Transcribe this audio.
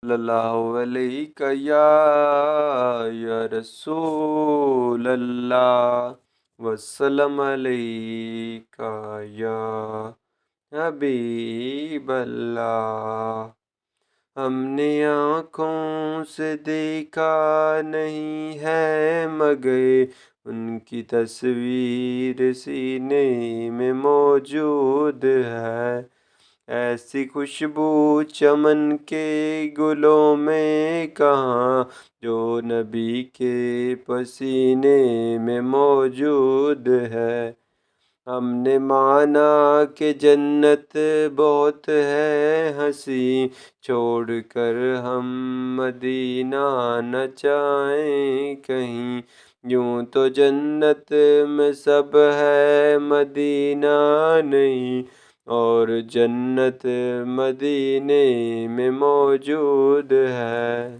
صلی اللہ علیہ یا رسول اللہ وسلم علیہ یا حبیب اللہ۔ ہم نے آنکھوں سے دیکھا نہیں ہے مگر ان کی تصویر سینے میں موجود ہے۔ ایسی خوشبو چمن کے گلوں میں کہاں جو نبی کے پسینے میں موجود ہے۔ ہم نے مانا کہ جنت بہت ہے حسین، چھوڑ کر ہم مدینہ نہ جائیں کہیں۔ یوں تو جنت میں سب ہے مدینہ نہیں، اور جنت مدینے میں موجود ہے۔